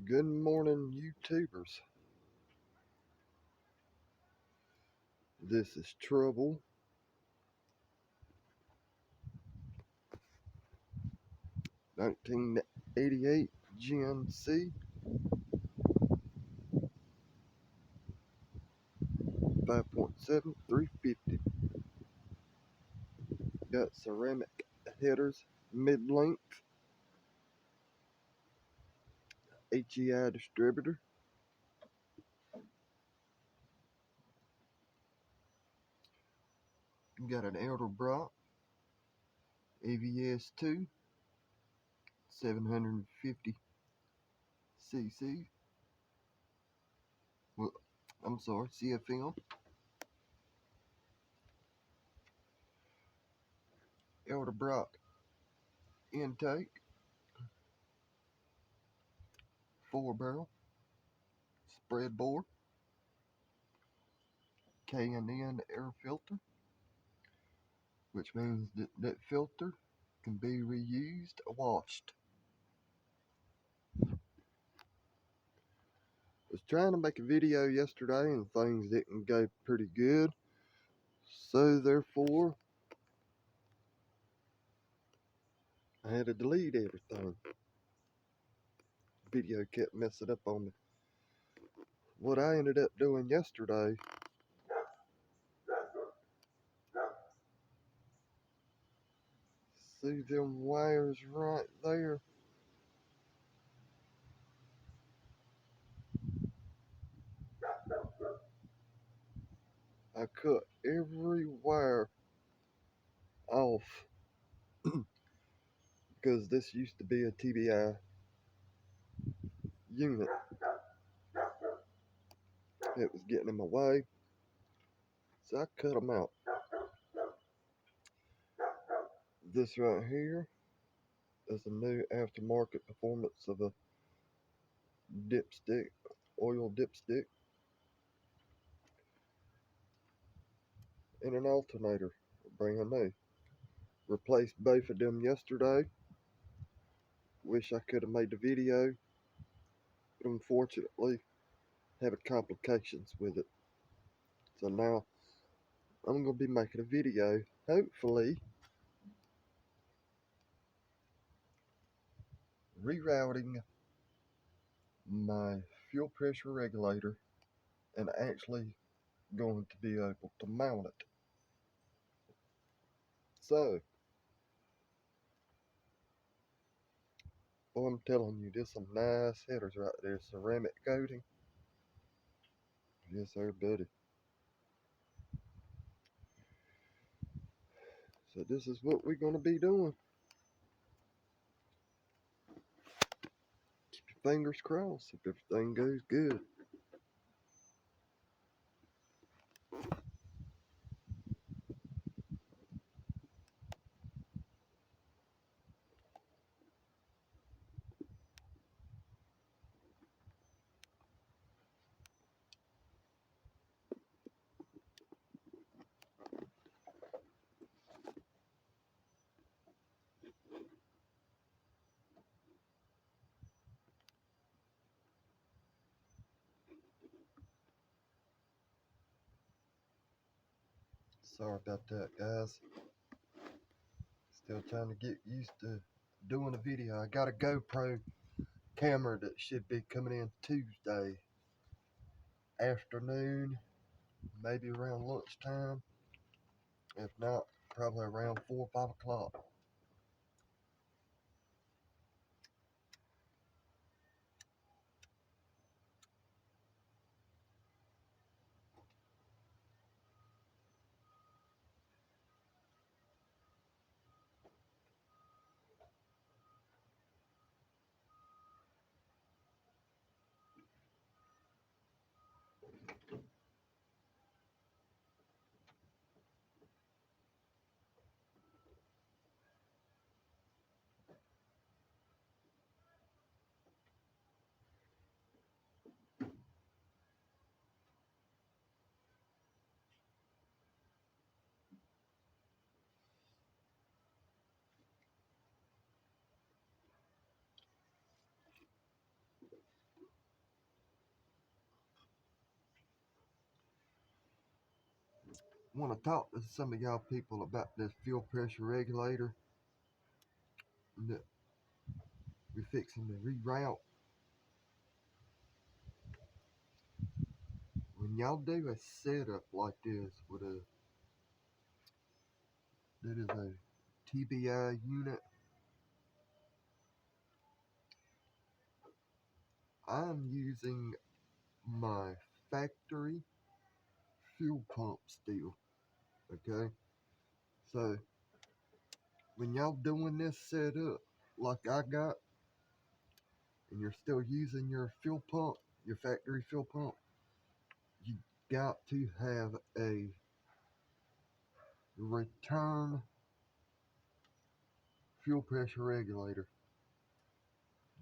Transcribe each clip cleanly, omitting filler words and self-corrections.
Good morning, YouTubers. This is Trouble. 1988 GMC 5.7 350. Got ceramic headers, mid-length, HEI distributor. Got an Edelbrock AVS 2 750 cc. Well, I'm sorry, CFM. Edelbrock intake, 4-barrel, spread bore, K&N air filter, which means that filter can be reused or washed. Was trying to make a video yesterday and things didn't go pretty good, so therefore I had to delete everything. Video kept messing up on me. What I ended up doing yesterday, see them wires right there? I cut every wire off because this used to be a TBI unit. It was getting in my way, so I cut them out. This right here is a new aftermarket performance of a dipstick, oil dipstick, and an alternator, brand new. Replaced both of them yesterday. Wish I could have made the video, but unfortunately having complications with it. So now I'm going to be making a video, hopefully rerouting my fuel pressure regulator and actually going to be able to mount it. So, well, I'm telling you, there's some nice headers right there, ceramic coating. Yes sir, buddy. So this is what we're going to be doing. Keep your fingers crossed if everything goes good. Sorry about that, guys. Still trying to get used to doing a video. I got a GoPro camera that should be coming in Tuesday afternoon, maybe around lunchtime. If not, probably around 4 or 5 o'clock. want to talk to some of y'all people about this fuel pressure regulator that we're fixing to reroute. When y'all do a setup like this with that is a TBI unit, I'm using my factory fuel pump still. Okay, so when y'all doing this setup like I got, and you're still using your fuel pump, your factory fuel pump, you got to have a return fuel pressure regulator.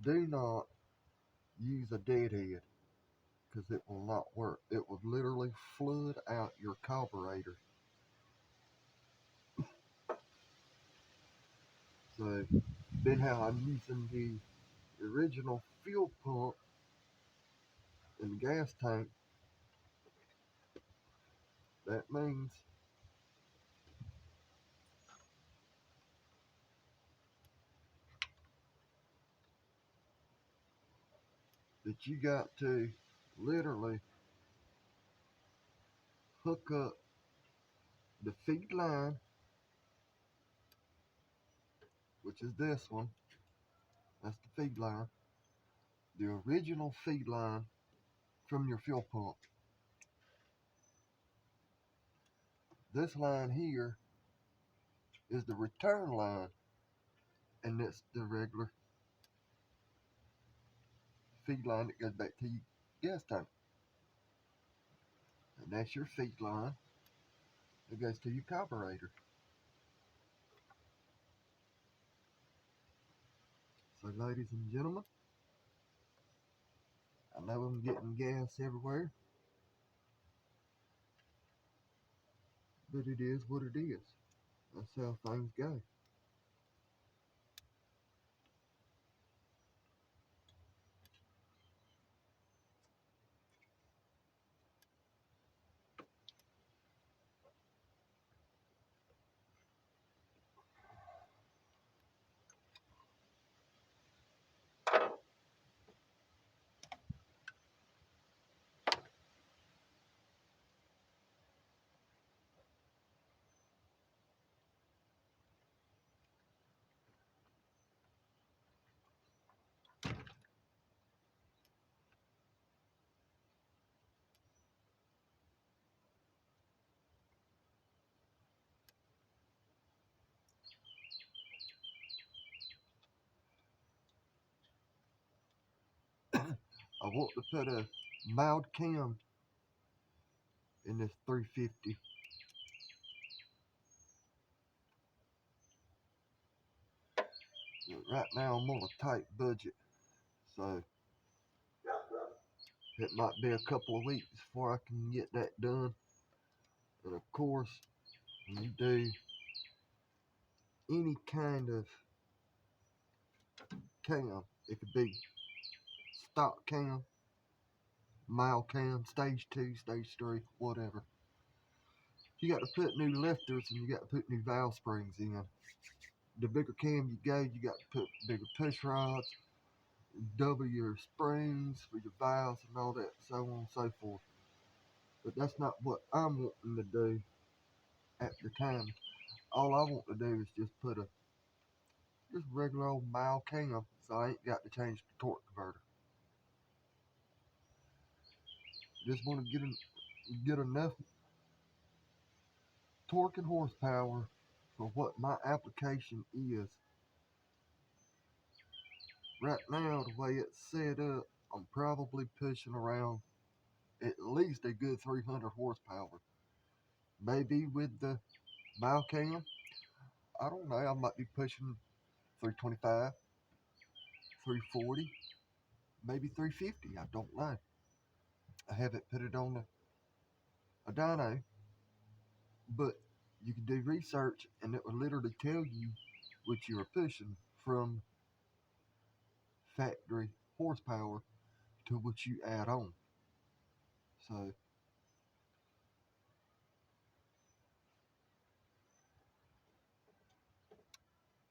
Do not use a deadhead because it will not work. It will literally flood out your carburetor. So then how I'm using the original fuel pump in the gas tank, that means that you got to literally hook up the feed line, which is this one. That's the feed line. The original feed line from your fuel pump. This line here is the return line, and that's the regular feed line that goes back to your gas tank. And that's your feed line that goes to your carburetor. So ladies and gentlemen, I know I'm getting gas everywhere, but it is what it is. That's how things go. I want to put a mild cam in this 350. But right now I'm on a tight budget, so it might be a couple of weeks before I can get that done. And of course, when you do any kind of cam, it could be stock cam, mild cam, stage 2, stage 3, whatever. You got to put new lifters and you got to put new valve springs in. The bigger cam you go, you got to put bigger push rods, double your springs for your valves and all that, so on and so forth. But that's not what I'm wanting to do at the time. All I want to do is just put a just regular old mild cam, so I ain't got to change the torque converter. Just want to get enough torque and horsepower for what my application is. Right now, the way it's set up, I'm probably pushing around at least a good 300 horsepower. Maybe with the mild cam, I don't know, I might be pushing 325, 340, maybe 350, I don't know. I haven't put it on a dyno, but you can do research and it will literally tell you what you are pushing from factory horsepower to what you add on. So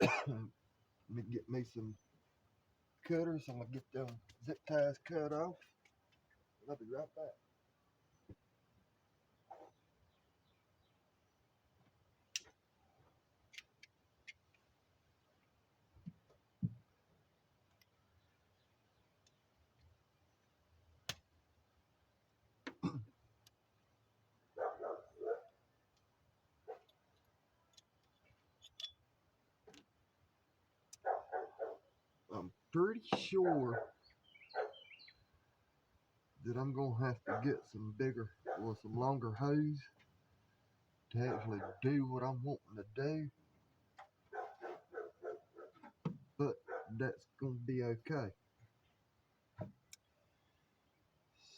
Let me get me some cutters. I'm gonna get them zip ties cut off. I'll be right back. I'm pretty sure that I'm gonna have to get some bigger or some longer hose to actually do what I'm wanting to do, but that's gonna be okay.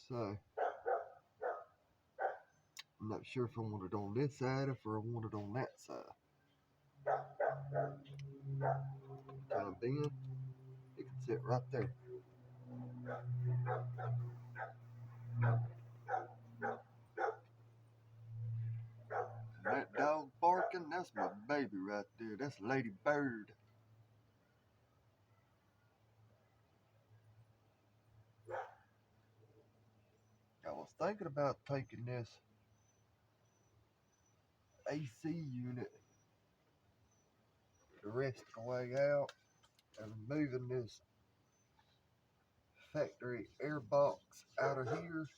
So I'm not sure if I want it on this side or if I want it on that side. Time being, it can sit right there. And that dog barking, that's my baby right there. That's Lady Bird. I was thinking about taking this AC unit the rest of the way out and moving this factory air box out of here.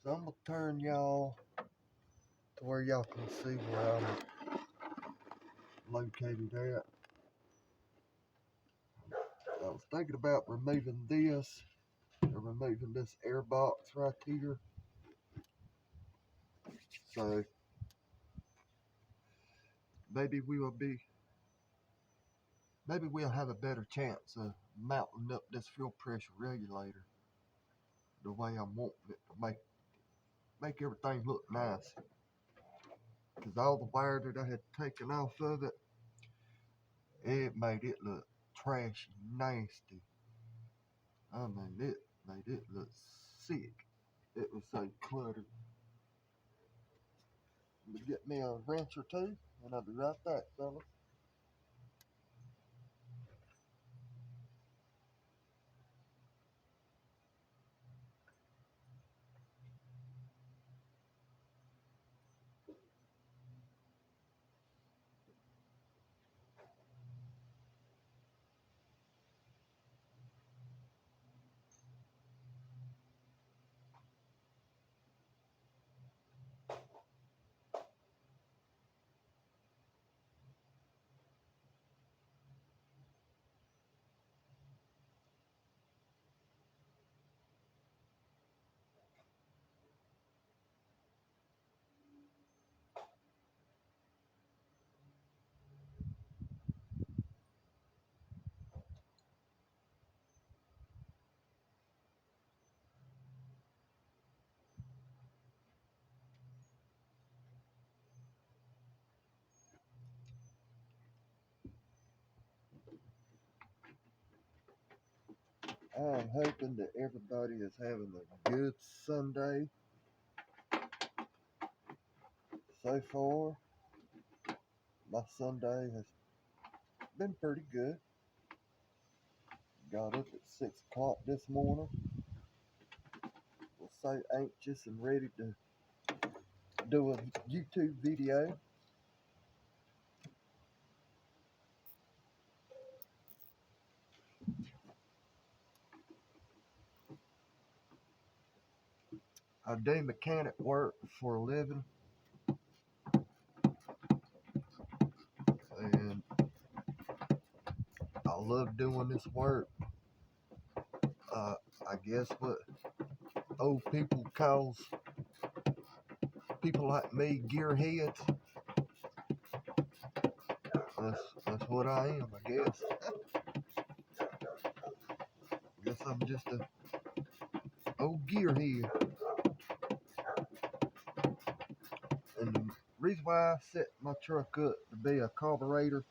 So I'm gonna turn y'all to where y'all can see where I'm located at. I was thinking about removing this and removing this air box right here. So maybe we'll have a better chance of mounting up this fuel pressure regulator the way I'm wanting it to make everything look nice. Because all the wire that I had taken off of it, it made it look trashy, nasty. I mean, it made it look sick. It was so cluttered. Let me get me a wrench or two, and I'll be right back, fellas. I'm hoping that everybody is having a good Sunday so far. My Sunday has been pretty good. Got up at 6 o'clock this morning. Was so anxious and ready to do a YouTube video. I do mechanic work for a living, and I love doing this work. I guess what old people calls people like me gearheads. That's what I am, I guess. I guess I'm just a old gearhead. And the reason why I set my truck up to be a carburetor,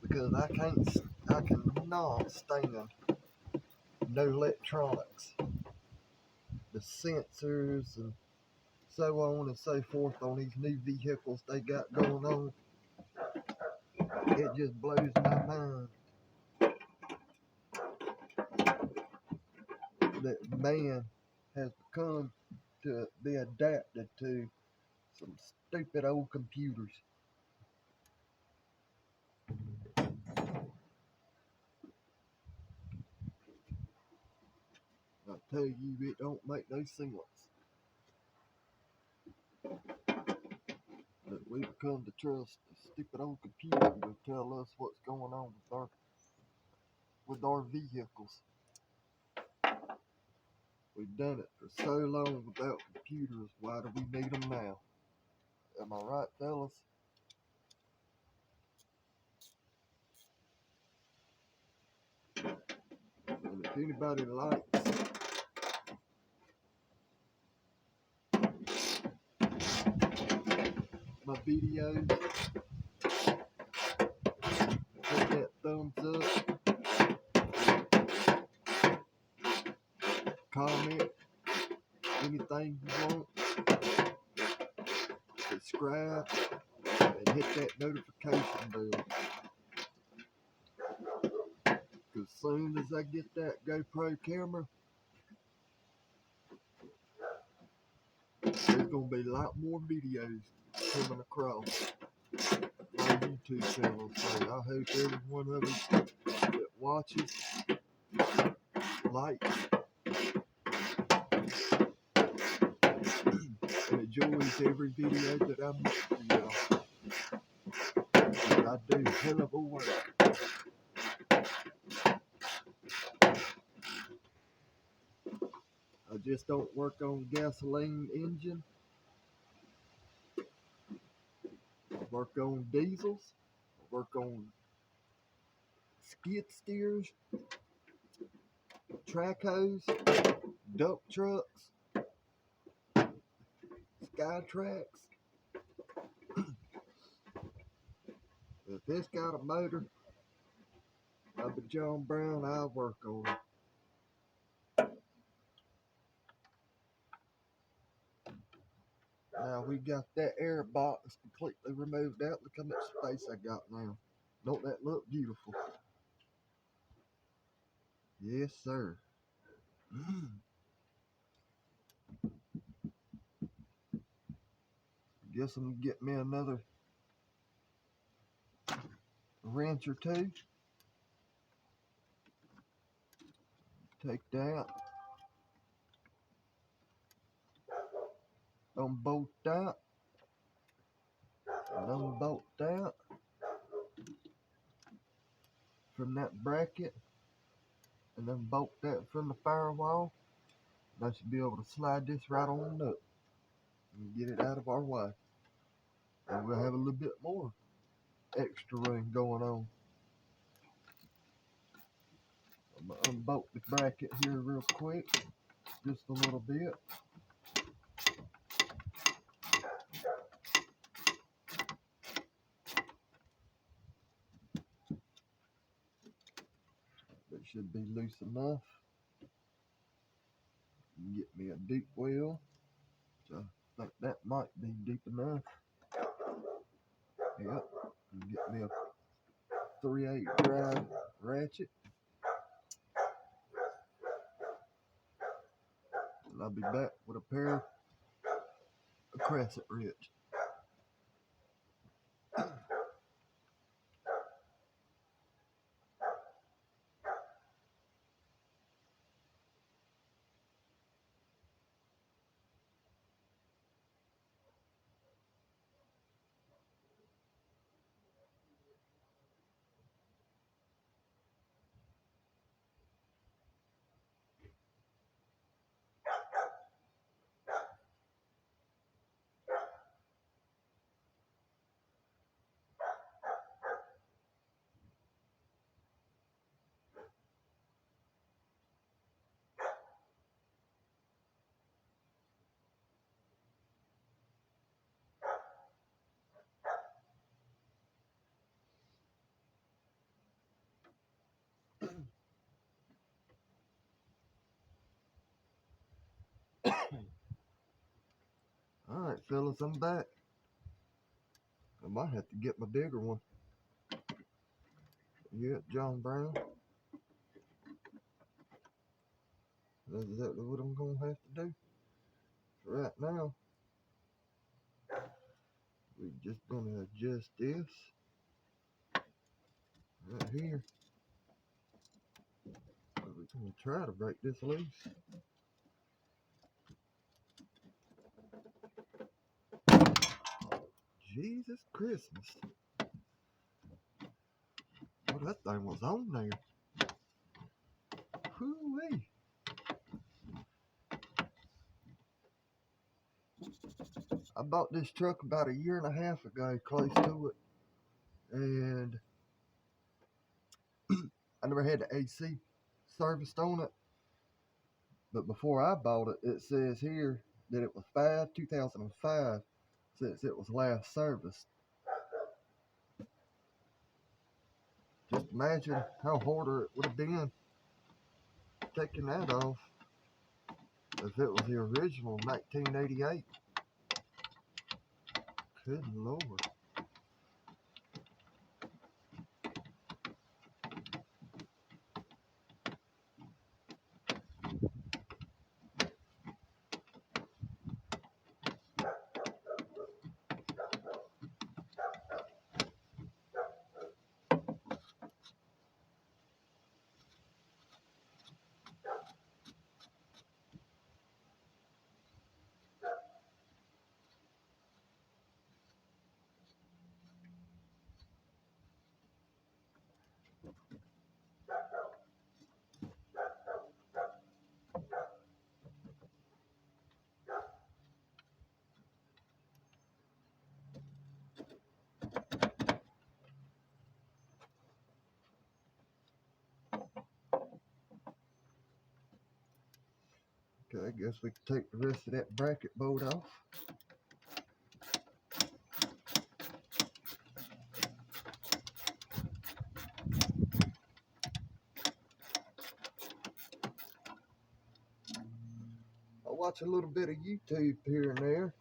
because I cannot stand no electronics. The sensors and so on and so forth on these new vehicles they got going on. It just blows my mind that man has become to be adapted to some stupid old computers. I tell you, it don't make no sense that we become to trust a stupid old computer to tell us what's going on with our vehicles. We've done it for so long without computers. Why do we need them now? Am I right, fellas? And if anybody likes my videos, hit that thumbs up, comment, anything you want, subscribe, and hit that notification bell. Because as soon as I get that GoPro camera, there's going to be a lot more videos coming across my YouTube channel. So I hope every one of you that watches, likes, and enjoys every video that I make for y'all. I do hell of a work. I just don't work on gasoline engine. I work on diesels. I work on skid steers, track hose, dump trucks, sky tracks. If it's got a motor, I'll be John Brown, I'll work on it. Now we got that air box completely removed out. Look how much space I got now. Don't that look beautiful? Yes, sir. Guess I'm gonna get me another wrench or two. Take that. Unbolt that. And unbolt that from that bracket. And then bolt that from the firewall. And I should be able to slide this right on up and get it out of our way. And we'll have a little bit more extra room going on. I'm gonna unbolt the bracket here real quick, just a little bit. That should be loose enough. Get me a deep well, which I think that might be deep enough. Yep. And get me a 3/8 drive ratchet. And I'll be back with a pair of crescent wrench. fellas, I'm back. I might have to get my bigger one. Yeah, John Brown. That's exactly what I'm gonna have to do. Right now, we're just gonna adjust this right here. We're gonna try to break this loose. Jesus Christmas. Oh, that thing was on there. Hoo-wee. I bought this truck about a year and a half ago, close to it. And I never had the AC serviced on it. But before I bought it, it says here that it was 2005 since it was last serviced. Just imagine how harder it would have been taking that off if it was the original 1988. Good Lord. Okay, I guess we can take the rest of that bracket bolt off. I watch a little bit of YouTube here and there.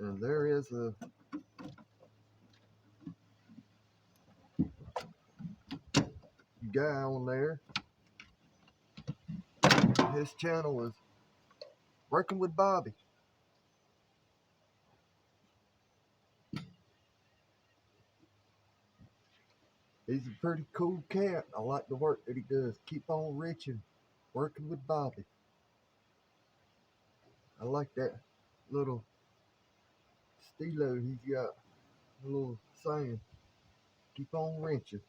And there is a guy on there. His channel is Working with Bobby. He's a pretty cool cat. I like the work that he does. Keep on reaching. Working with Bobby. I like that little stilo he's got. A little saying. Keep on wrenching.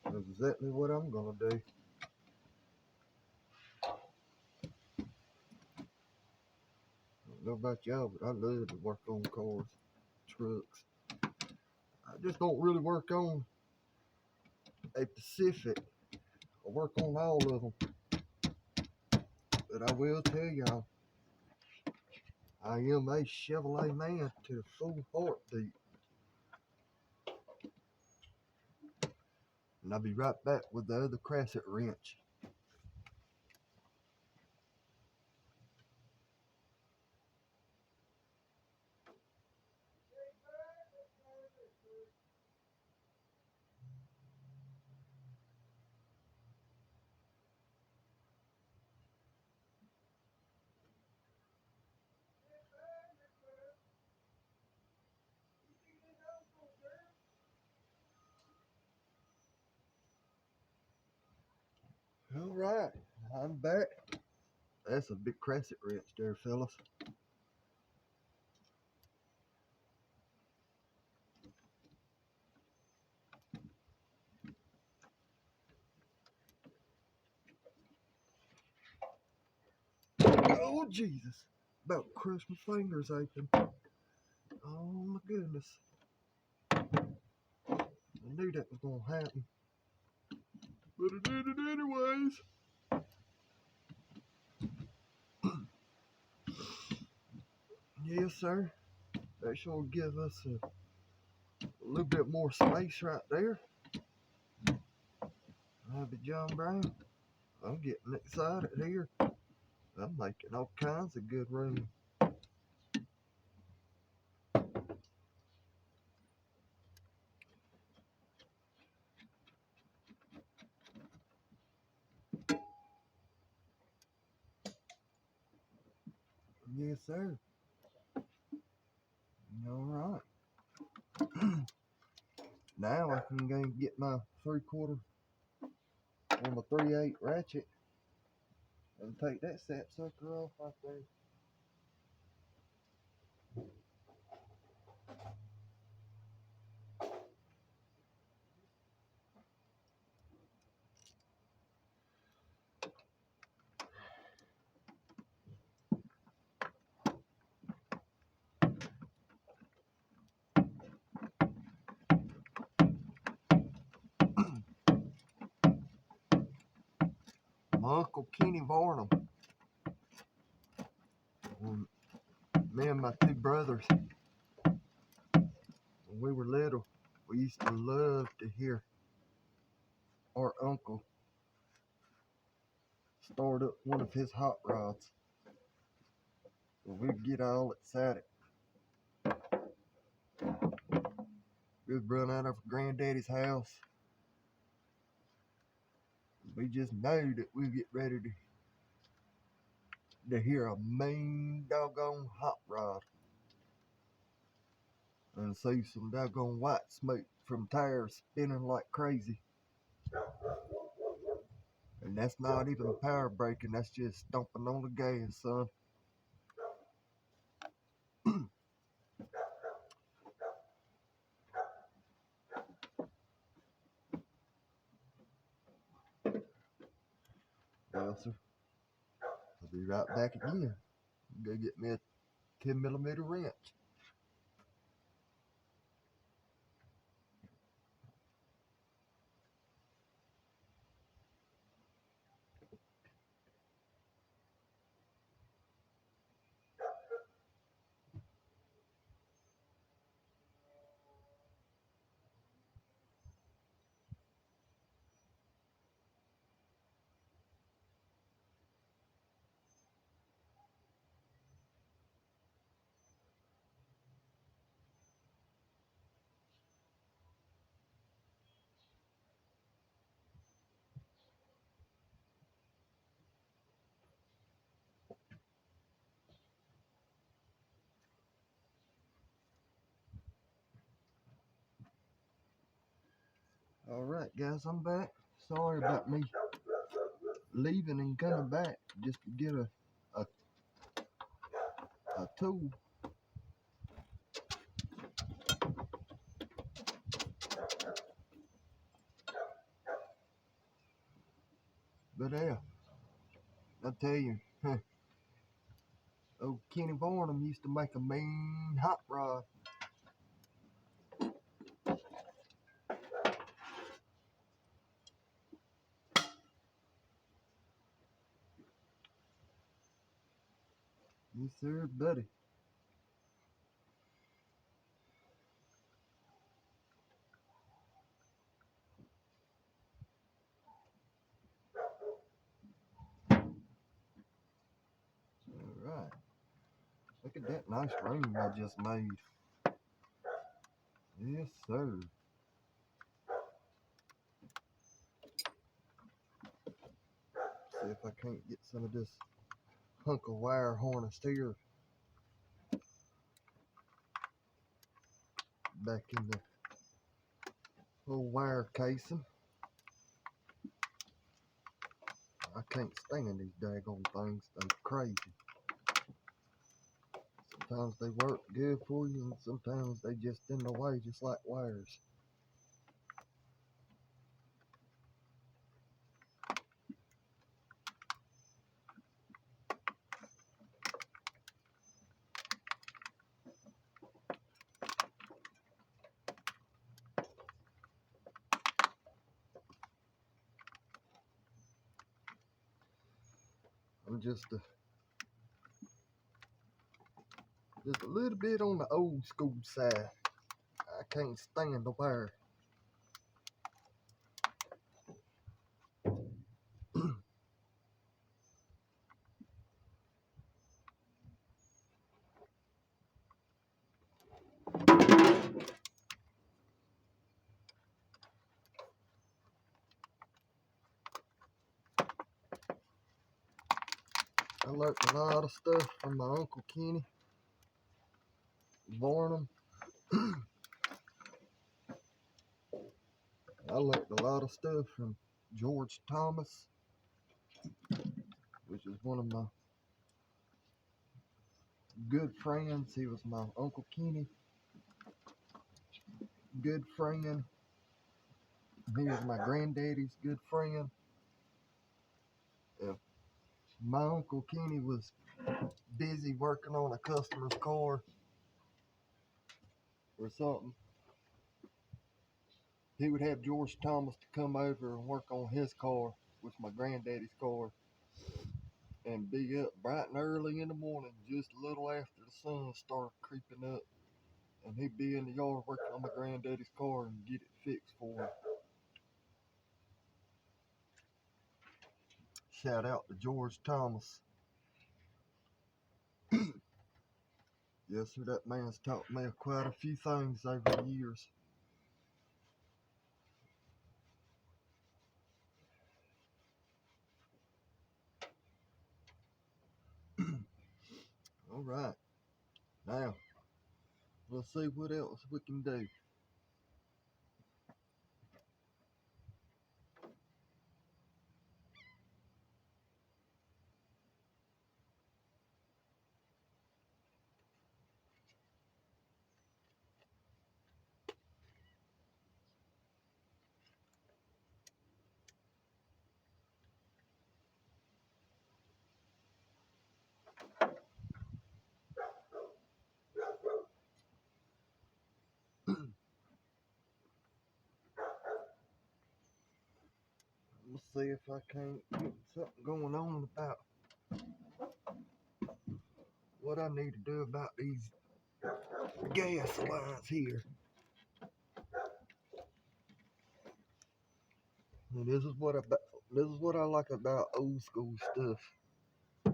That's exactly what I'm gonna do. I don't know about y'all, but I love to work on cars, trucks. I just don't really work on a Pacific. I work on all of them. But I will tell y'all, I am a Chevrolet man to the full heartbeat. And I'll be right back with the other Crassett wrench. Alright, I'm back. That's a big Crassett wrench there, fellas. Oh, Jesus. About to crush my fingers open. Oh, my goodness. I knew that was going to happen. But I did it anyways. Yes, sir. That sure give us a little bit more space right there. Have it, John Brown. I'm getting excited here. I'm making all kinds of good room. Yes, sir. All right. Now I can go and get my 3/4 on the 3/8 ratchet and take that sapsucker off right there. My Uncle Kenny Varnum, when me and my two brothers, when we were little, we used to love to hear our uncle start up one of his hot rods. We'd get all excited. We'd run out of Granddaddy's house. We just know that we'd get ready to hear a mean doggone hot rod and see some doggone white smoke from tires spinning like crazy. And that's not even power braking, that's just stomping on the gas, son. Well, sir, I'll be right back again. Go get me a 10mm wrench. Alright, guys, I'm back. Sorry about me leaving and coming back just to get a tool. But yeah, I tell you, old Kenny Varnum used to make a mean hot rod. Yes, sir, buddy. Alright. Look at that nice room I just made. Yes, sir. See if I can't get some of this hunk of wire harnessed here back in the little wire casing. I can't stand these daggone things. They're crazy. Sometimes they work good for you, and sometimes they just in the way, just like wires. I'm just a little bit on the old school side. I can't stand the wire. learned a lot of stuff from my Uncle Kenny Varnum. I learned a lot of stuff from George Thomas, which is one of my good friends. He was my Uncle Kenny good friend. He was my granddaddy's good friend. If my Uncle Kenny was busy working on a customer's car or something, he would have George Thomas to come over and work on his car, which my granddaddy's car, and be up bright and early in the morning, just a little after the sun started creeping up, and he'd be in the yard working on my granddaddy's car and get it fixed for him. Shout out to George Thomas. Yes, sir, that man's taught me quite a few things over the years. All right, now let's see what else we can do. Let's see if I can't get something going on about what I need to do about these gas lines here. And this is what I like about old school stuff. I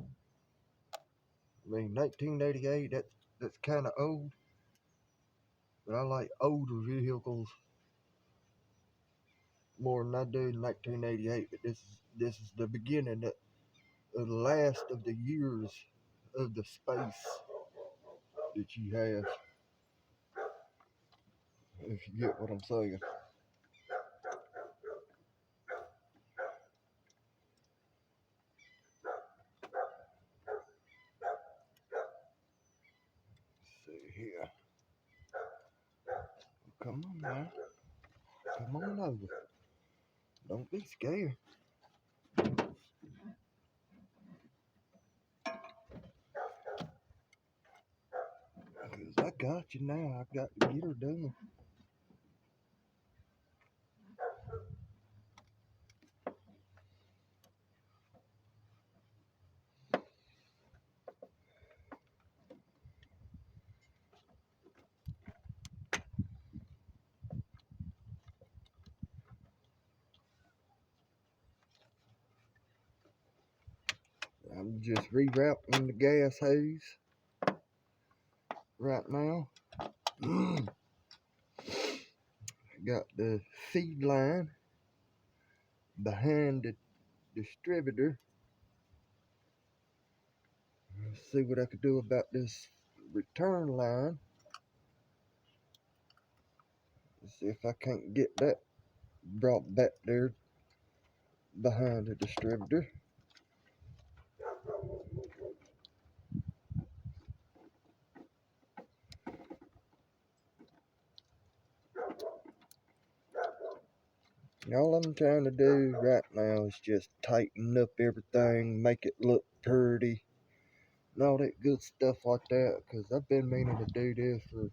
mean, 1988, that's kind of old, but I like older vehicles more than I do 1988. But this is the beginning of the last of the years of the space that you have, if you get what I'm saying. Let's see here. Come on now. Come on over. Don't be scared. Cause I got you now. I got to get her done. I'm just rerouting the gas hose right now. Got the feed line behind the distributor. Let's see what I could do about this return line. Let's see if I can't get that brought back there behind the distributor. All I'm trying to do right now is just tighten up everything, make it look pretty, and all that good stuff like that, because I've been meaning to do this for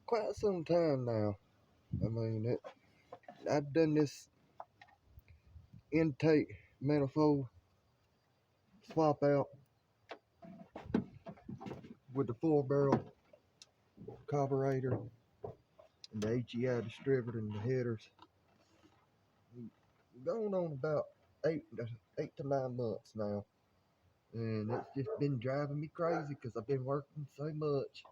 quite some time now. I mean, I've done this intake manifold swap out with the 4-barrel carburetor and the HEI distributor and the headers. Going on about 8 to 9 months now, and it's just been driving me crazy because I've been working so much.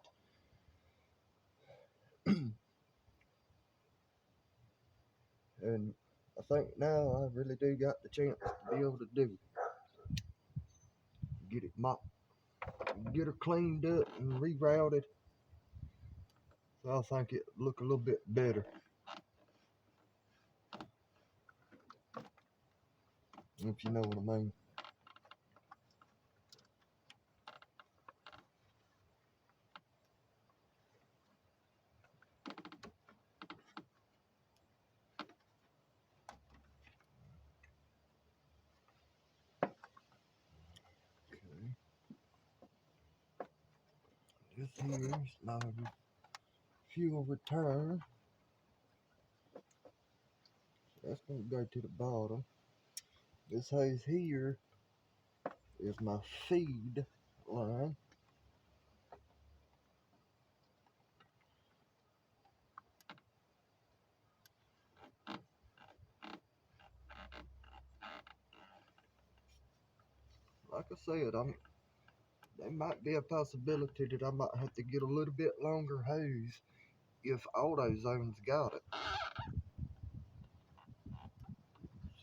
And I think now I really do got the chance to be able to do it. get it mopped, get her cleaned up and rerouted. So I think it look a little bit better, if you know what I mean. Okay. This here is my fuel return. So that's going to go to the bottom. This hose here is my feed line. Like I said, there might be a possibility that I might have to get a little bit longer hose if AutoZone's got it.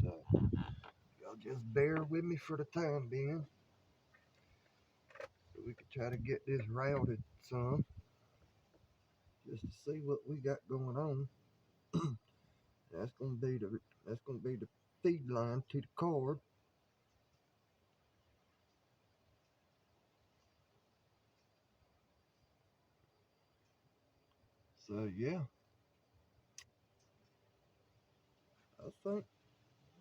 So y'all just bear with me for the time being, so we can try to get this routed some, just to see what we got going on. That's gonna be the feed line to the car. So yeah, I think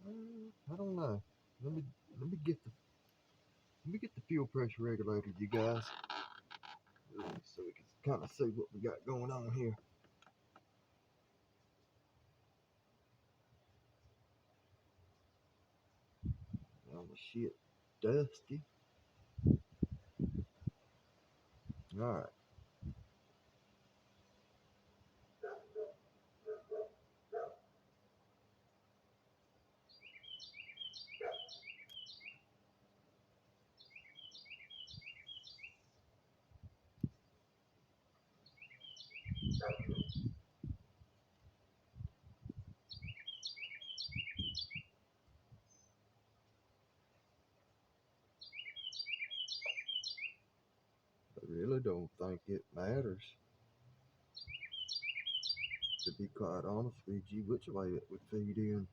I don't know. Let me let me get the let me get the fuel pressure regulator, you guys, so we can kind of see what we got going on here. Oh shit, dusty. All right. I really don't think it matters, to be quite honest with you, which way it would feed in.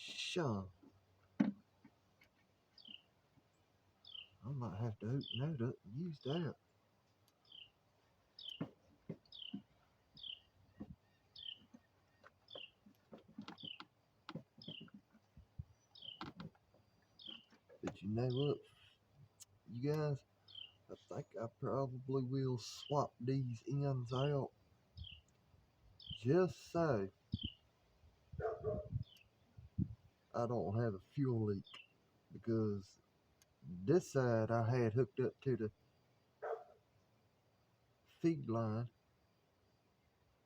Sure. I might have to open that up and use that. But you know what, you guys? I think I probably will swap these ends out, just so I don't have a fuel leak, because this side I had hooked up to the feed line,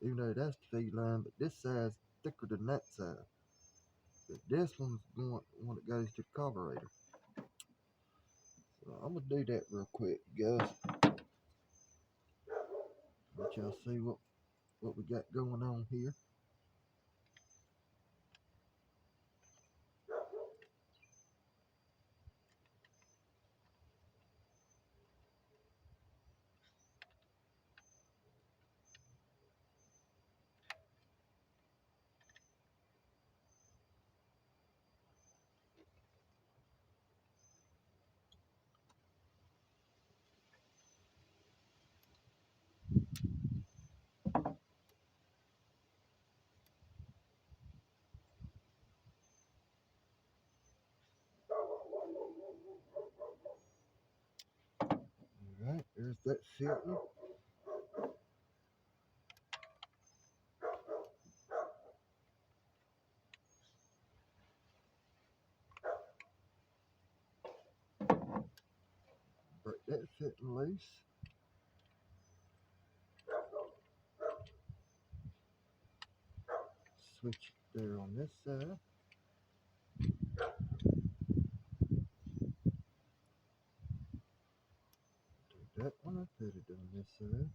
even though that's the feed line, but this side's thicker than that side. But this one's going when it goes to the carburetor. So I'm gonna do that real quick, guys. Let y'all see what we got going on here. Alright, there's that fitting. Break that fitting loose. Switch it there on this side. Take that one and put it on this side.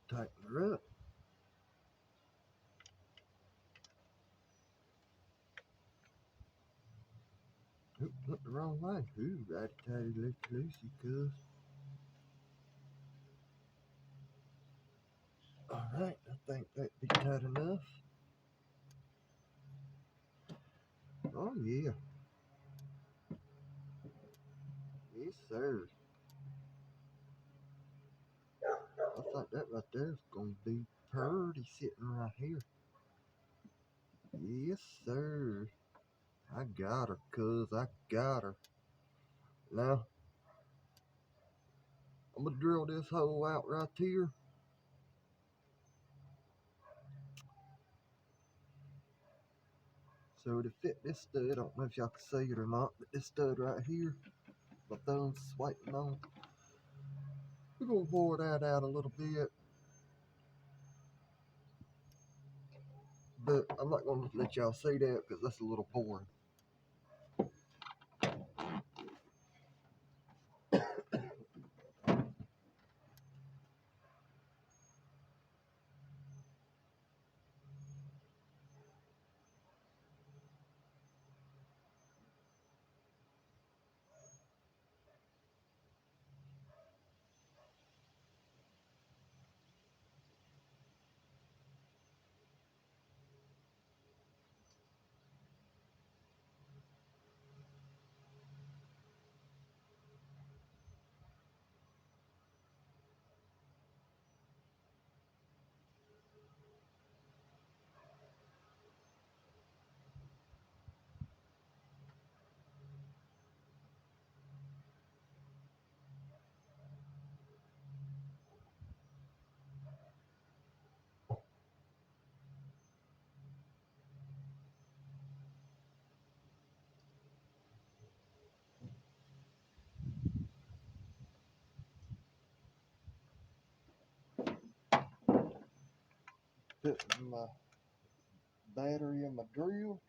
tighten her up. Oop, went the wrong way. Ooh, righty tighty, lefty loosey, cuz. Alright, I think that'd be tight enough. Oh yeah. Yes, sir. I thought that right there is gonna be purty sitting right here. Yes, sir. I got her, cuz. I got her. Now, I'm gonna drill this hole out right here. So to fit this stud, I don't know if y'all can see it or not, but this stud right here, my thumb's swiping on. We're gonna bore that out a little bit. But I'm not gonna let y'all see that because that's a little boring. Putting my battery in my drill.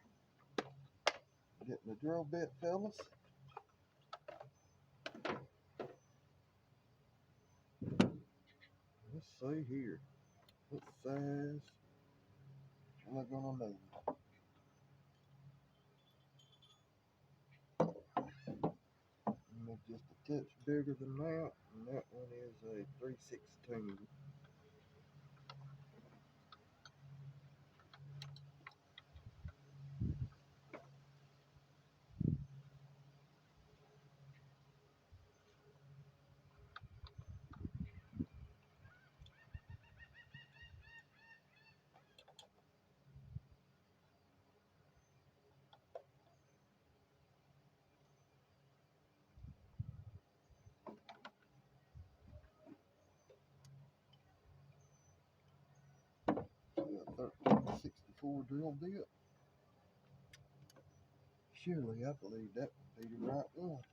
Getting the drill bit, fellas. Let's see here. What size am I gonna need? Just a touch bigger than that, and that one is a 3/16. Got 1364 drill bit. Surely I believe that would be the right one.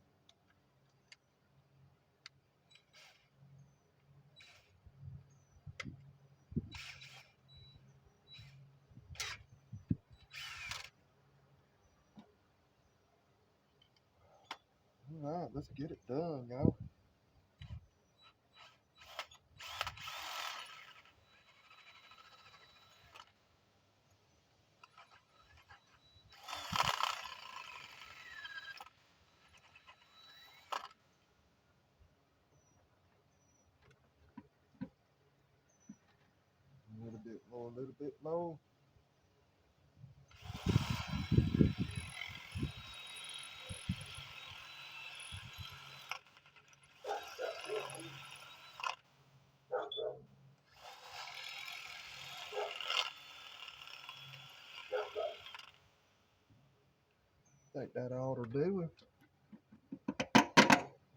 Alright, let's get it done, y'all. A little bit more, a little bit more. Think that ought to do it.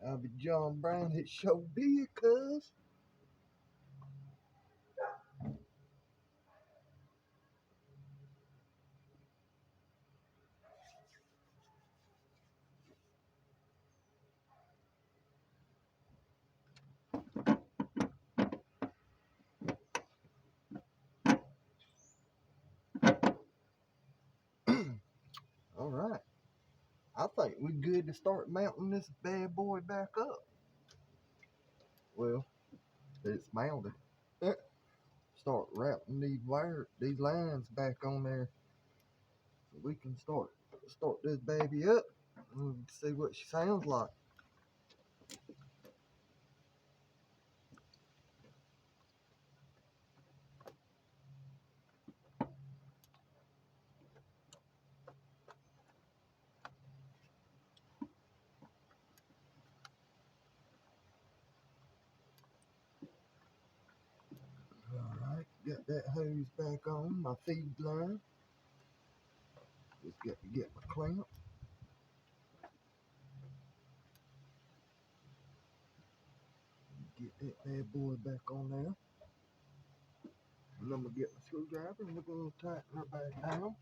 I'll be John Brown, it sure be, cuz. Alright. I think we're good to start mounting this bad boy back up. Well, it's mounted. start routing these lines back on there, so we can start this baby up and see what she sounds like. Alright, got that hose back on my feed line. Just got to get my clamp. Get that bad boy back on there. And I'm going to get my screwdriver and we're going to tighten her back down.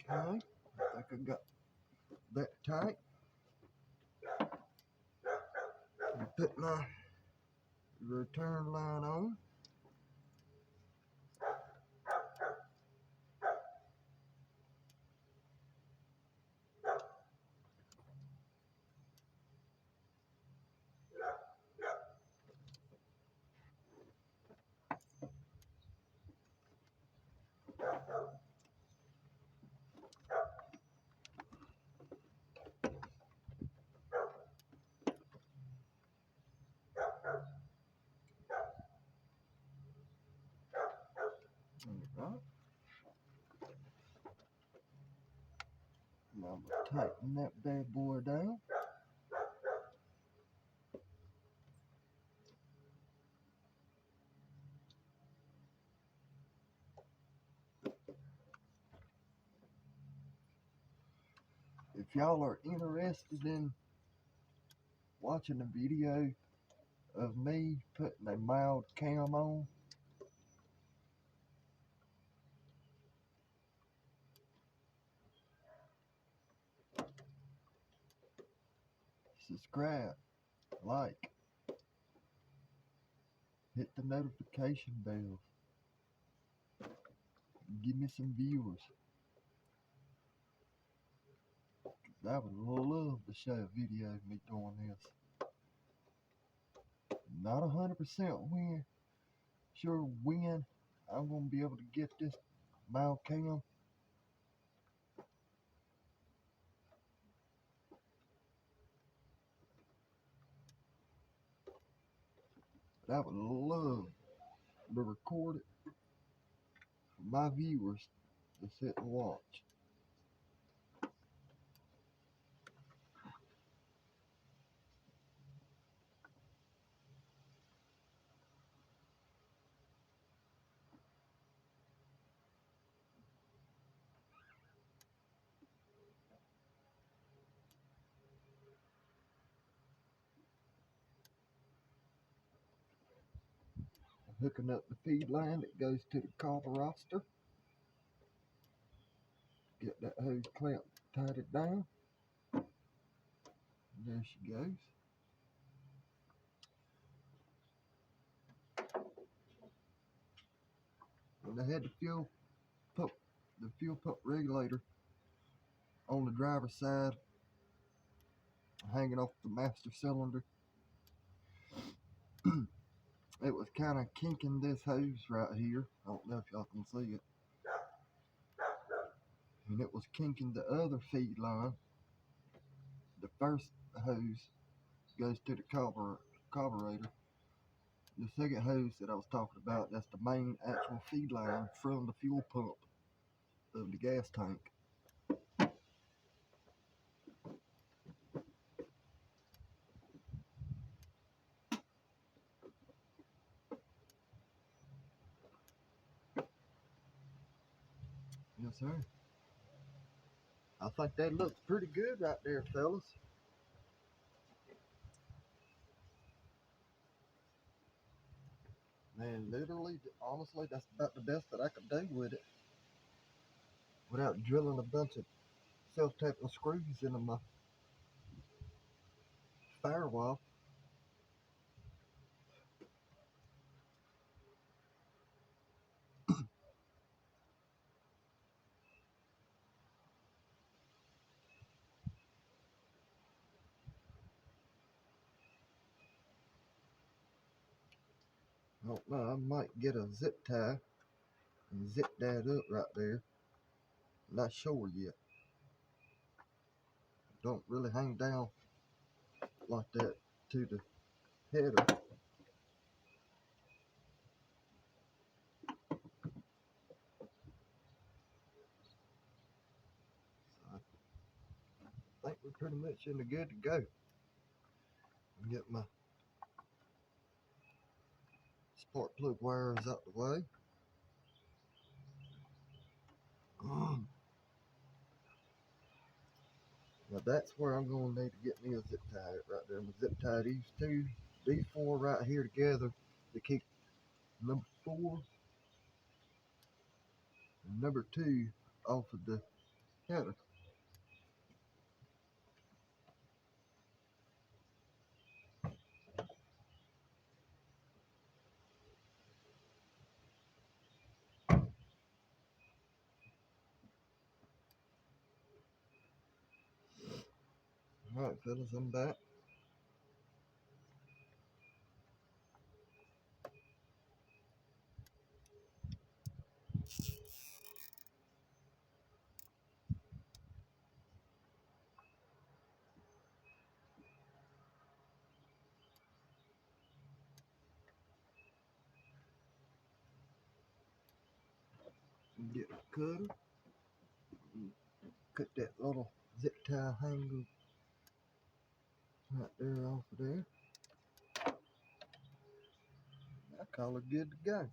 Okay, I think I got that tight. And put my return line on. Alright. Now I'm going to tighten that bad boy down. If y'all are interested in watching a video of me putting a mild cam on, subscribe, like, hit the notification bell, give me some viewers. I would love to show a video of me doing this. Not 100% sure when I'm going to be able to get this mild cam. But I would love to record it for my viewers to sit and watch. Hooking up the feed line that goes to the copper roster. Get that hose clamp, tied it down. There she goes. And I had the fuel pump regulator on the driver's side, hanging off the master cylinder. It was kind of kinking this hose right here. I don't know if y'all can see it. And it was kinking the other feed line. The first hose goes to the carburetor. The second hose that I was talking about, that's the main actual feed line from the fuel pump of the gas tank. Yes, sir. I think that looks pretty good right there, fellas. Man, literally, honestly, that's about the best that I could do with it without drilling a bunch of self-tapping screws into my firewall. I don't know, I might get a zip tie and zip that up right there. Not sure yet. Don't really hang down like that to the header. So I think we're pretty much in the good to go. Get my spark plug wires out the way. Now that's where I'm going to need to get me a zip tie right there. I'm going to zip tie these four right here together to keep number 4 and number 2 off of the header. Alright, fellas, I'm back. Get my cutter. Cut that little zip tie hanger right there off of there. I call it good to go.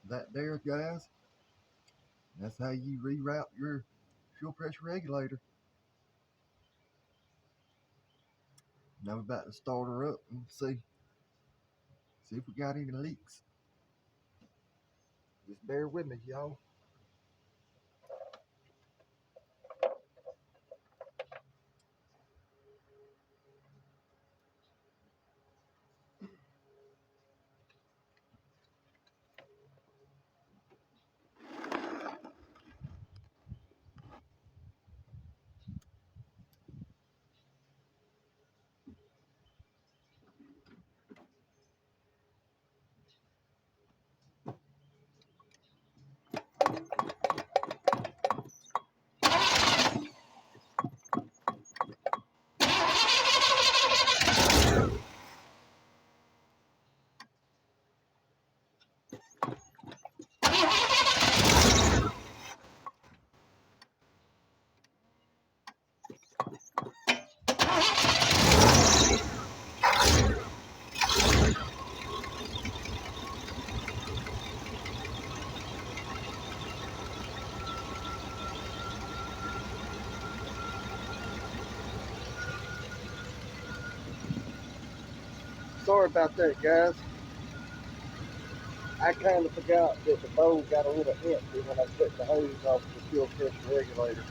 That there, guys, that's how you reroute your fuel pressure regulator. Now we're about to start her up and see if we got any leaks. Just bear with me, y'all. Sorry about that, guys. I kind of forgot that the bowl got a little empty when I took the hose off the fuel pressure regulator.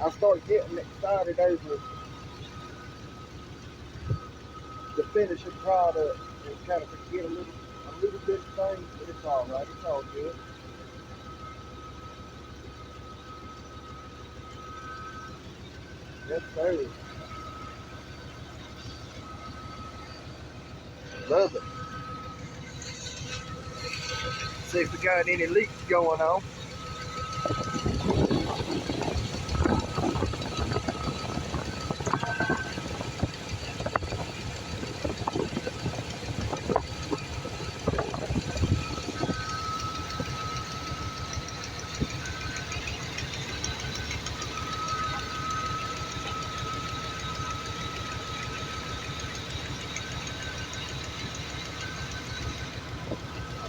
I start getting excited over the finishing product and kind of forget a little bit of things, but it's all right. It's all good. Yes, sir. Love it. See if we got any leaks going on.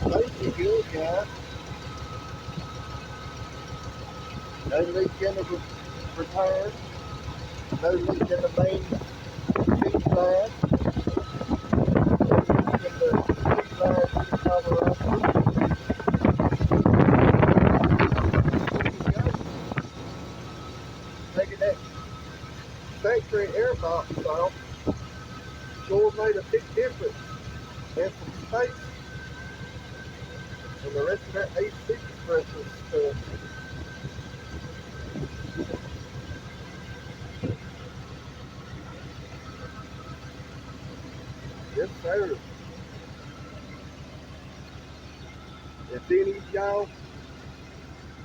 I think you're good, guys. No leak in the return. No leak in the main feed line. No leak in the feed line to the carburetor. Taking that factory air box off sure made a big difference. And some space. And the rest of that AC compressor stuff. Yes, sir. If any of y'all,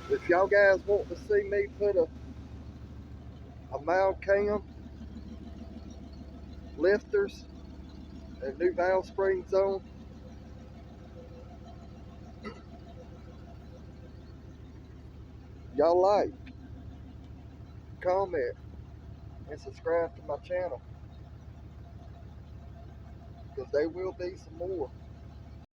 if y'all guys want to see me put a mild cam, lifters, and new valve springs on, y'all like, comment, and subscribe to my channel, because there will be some more.